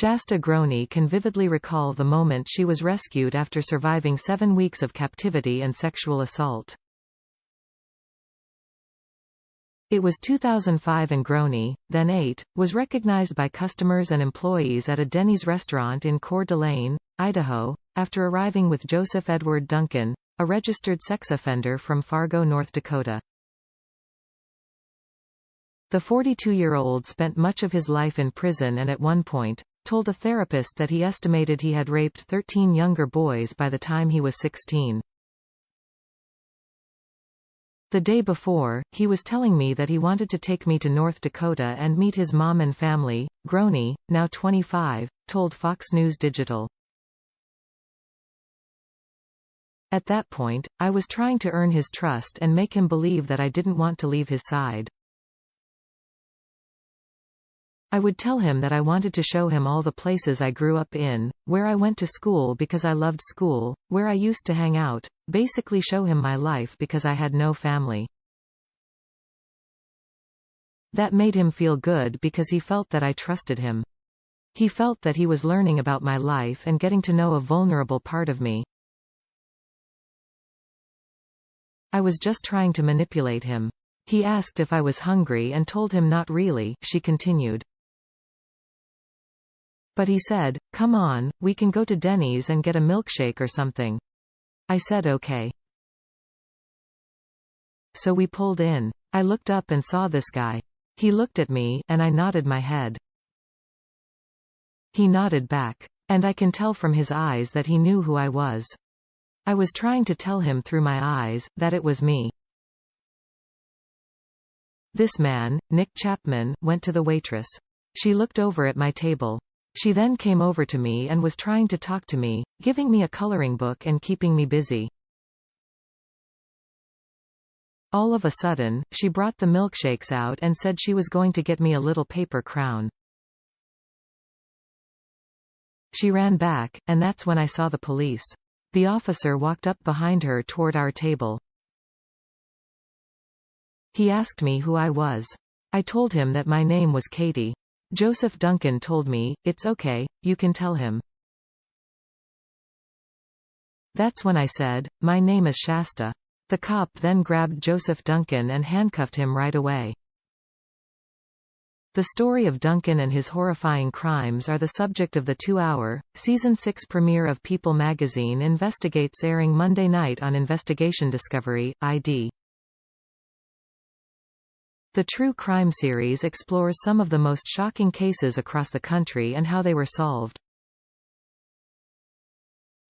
Shasta Groene can vividly recall the moment she was rescued after surviving 7 weeks of captivity and sexual assault. It was 2005 and Groene, then 8, was recognized by customers and employees at a Denny's restaurant in Coeur, Idaho, after arriving with Joseph Edward Duncan, a registered sex offender from Fargo, North Dakota. The 42-year-old spent much of his life in prison and at one point, told a therapist that he estimated he had raped 13 younger boys by the time he was 16. The day before, he was telling me that he wanted to take me to North Dakota and meet his mom and family. Groene, now 25, told Fox News Digital. At that point, I was trying to earn his trust and make him believe that I didn't want to leave his side. I would tell him that I wanted to show him all the places I grew up in, where I went to school because I loved school, where I used to hang out, basically show him my life because I had no family. That made him feel good because he felt that I trusted him. He felt that he was learning about my life and getting to know a vulnerable part of me. I was just trying to manipulate him. He asked if I was hungry and told him not really, she continued. But he said, "Come on, we can go to Denny's and get a milkshake or something." I said okay. So we pulled in. I looked up and saw this guy. He looked at me, and I nodded my head. He nodded back. And I can tell from his eyes that he knew who I was. I was trying to tell him through my eyes, that it was me. This man, Nick Chapman, went to the waitress. She looked over at my table. She then came over to me and was trying to talk to me, giving me a coloring book and keeping me busy. All of a sudden, she brought the milkshakes out and said she was going to get me a little paper crown. She ran back, and that's when I saw the police. The officer walked up behind her toward our table. He asked me who I was. I told him that my name was Katie. Joseph Duncan told me, "It's okay, you can tell him." That's when I said, "My name is Shasta." The cop then grabbed Joseph Duncan and handcuffed him right away. The story of Duncan and his horrifying crimes are the subject of the 2-hour, Season 6 premiere of People magazine Investigates, airing Monday night on Investigation Discovery, ID. The true crime series explores some of the most shocking cases across the country and how they were solved.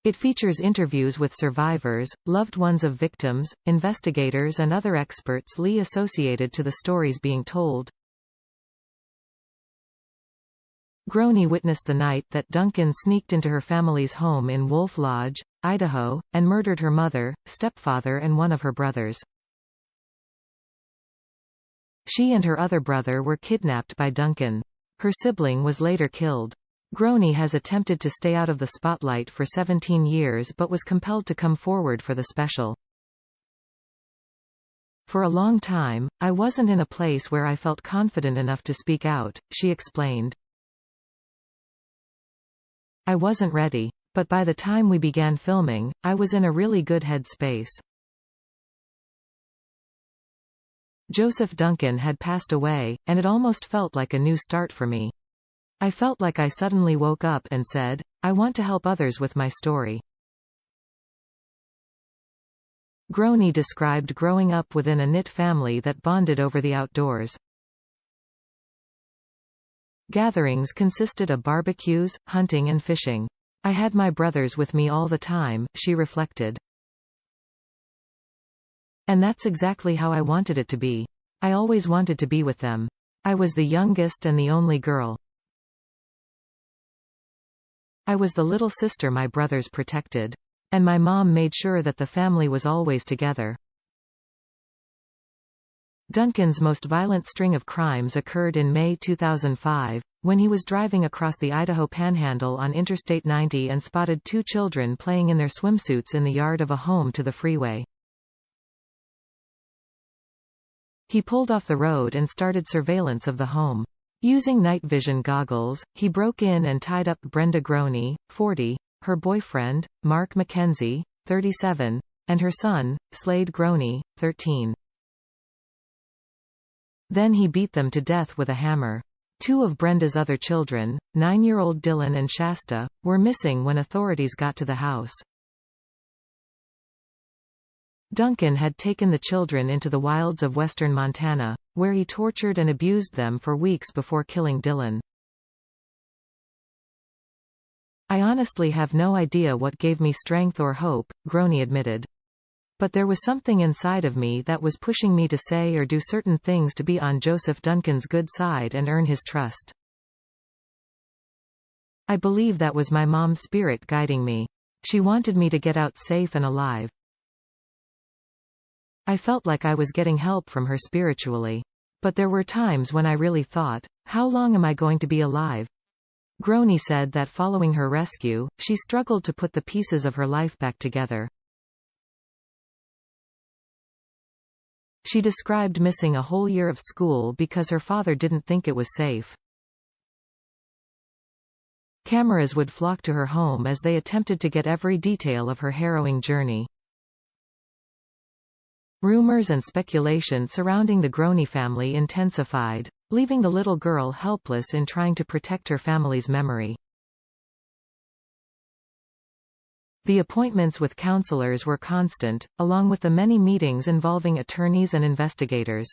It features interviews with survivors, loved ones of victims, investigators and other experts associated to the stories being told. Groene witnessed the night that Duncan sneaked into her family's home in Wolf Lodge, Idaho, and murdered her mother, stepfather and one of her brothers. She and her other brother were kidnapped by Duncan. Her sibling was later killed. Groene has attempted to stay out of the spotlight for 17 years but was compelled to come forward for the special. "For a long time, I wasn't in a place where I felt confident enough to speak out," she explained. "I wasn't ready. But by the time we began filming, I was in a really good headspace." Joseph Duncan had passed away, and it almost felt like a new start for me. I felt like I suddenly woke up and said, "I want to help others with my story." Groene described growing up within a knit family that bonded over the outdoors. Gatherings consisted of barbecues, hunting and fishing. "I had my brothers with me all the time," she reflected. "And that's exactly how I wanted it to be. I always wanted to be with them. I was the youngest and the only girl. I was the little sister my brothers protected. And my mom made sure that the family was always together." Duncan's most violent string of crimes occurred in May 2005, when he was driving across the Idaho Panhandle on Interstate 90 and spotted 2 children playing in their swimsuits in the yard of a home to the freeway. He pulled off the road and started surveillance of the home. Using night vision goggles, he broke in and tied up Brenda Groene, 40, her boyfriend, Mark Mackenzie, 37, and her son, Slade Groene, 13. Then he beat them to death with a hammer. Two of Brenda's other children, 9-year-old Dylan and Shasta, were missing when authorities got to the house. Duncan had taken the children into the wilds of western Montana, where he tortured and abused them for weeks before killing Dylan. "I honestly have no idea what gave me strength or hope," Groene admitted. "But there was something inside of me that was pushing me to say or do certain things to be on Joseph Duncan's good side and earn his trust. I believe that was my mom's spirit guiding me. She wanted me to get out safe and alive. I felt like I was getting help from her spiritually. But there were times when I really thought, how long am I going to be alive?" Groene said that following her rescue, she struggled to put the pieces of her life back together. She described missing a whole year of school because her father didn't think it was safe. Cameras would flock to her home as they attempted to get every detail of her harrowing journey. Rumors and speculation surrounding the Groene family intensified, leaving the little girl helpless in trying to protect her family's memory. The appointments with counselors were constant, along with the many meetings involving attorneys and investigators.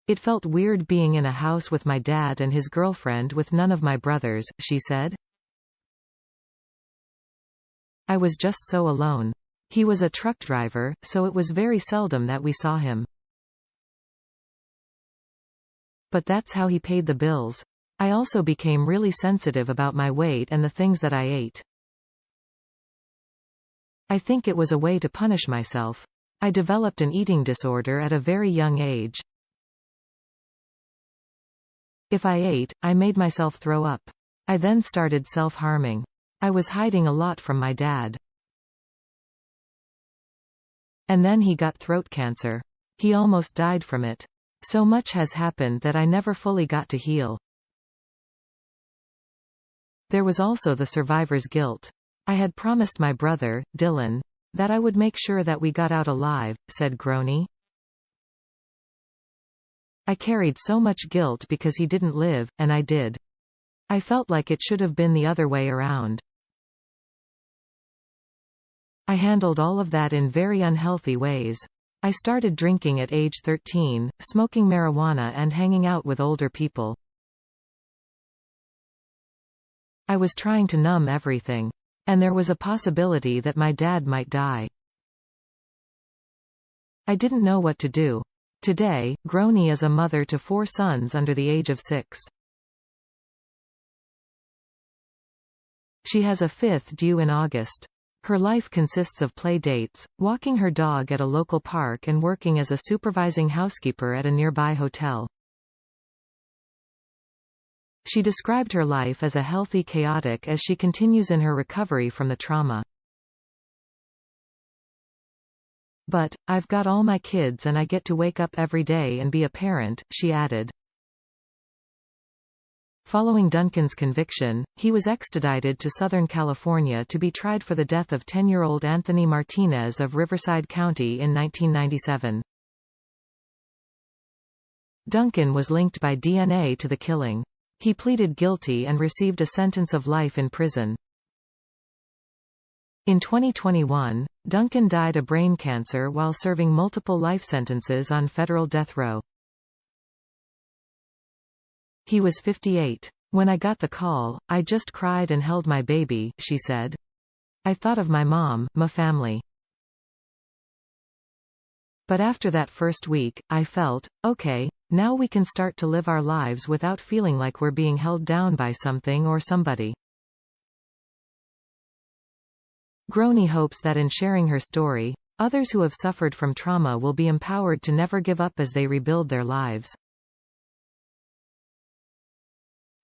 "It felt weird being in a house with my dad and his girlfriend with none of my brothers," she said. "I was just so alone. He was a truck driver, so it was very seldom that we saw him. But that's how he paid the bills. I also became really sensitive about my weight and the things that I ate. I think it was a way to punish myself. I developed an eating disorder at a very young age. If I ate, I made myself throw up. I then started self-harming. I was hiding a lot from my dad. And then he got throat cancer. He almost died from it. So much has happened that I never fully got to heal. There was also the survivor's guilt. I had promised my brother, Dylan, that I would make sure that we got out alive," said Groene. "I carried so much guilt because he didn't live, and I did. I felt like it should have been the other way around. I handled all of that in very unhealthy ways. I started drinking at age 13, smoking marijuana and hanging out with older people. I was trying to numb everything. And there was a possibility that my dad might die. I didn't know what to do. Today, Groene is a mother to 4 sons under the age of 6. She has a 5th due in August. Her life consists of play dates, walking her dog at a local park and working as a supervising housekeeper at a nearby hotel. She described her life as a healthy chaotic as she continues in her recovery from the trauma. "But, I've got all my kids and I get to wake up every day and be a parent," she added. Following Duncan's conviction, he was extradited to Southern California to be tried for the death of 10-year-old Anthony Martinez of Riverside County in 1997. Duncan was linked by DNA to the killing. He pleaded guilty and received a sentence of life in prison. In 2021, Duncan died of brain cancer while serving multiple life sentences on federal death row. He was 58. "When I got the call, I just cried and held my baby," she said. "I thought of my mom, my family. But after that first week, I felt, okay, now we can start to live our lives without feeling like we're being held down by something or somebody." Groene hopes that in sharing her story, others who have suffered from trauma will be empowered to never give up as they rebuild their lives.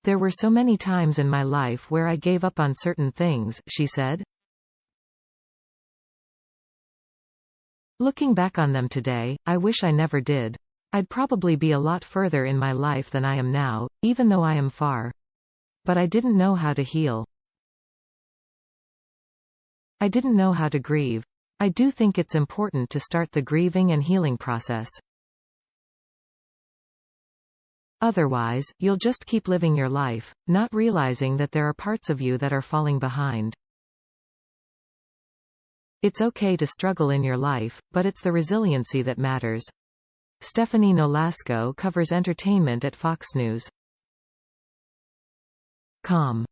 "There were so many times in my life where I gave up on certain things," she said. "Looking back on them today, I wish I never did. I'd probably be a lot further in my life than I am now, even though I am far. But I didn't know how to heal. I didn't know how to grieve. I do think it's important to start the grieving and healing process. Otherwise, you'll just keep living your life, not realizing that there are parts of you that are falling behind. It's okay to struggle in your life, but it's the resiliency that matters. Stephanie Nolasco covers entertainment at Fox News. Calm.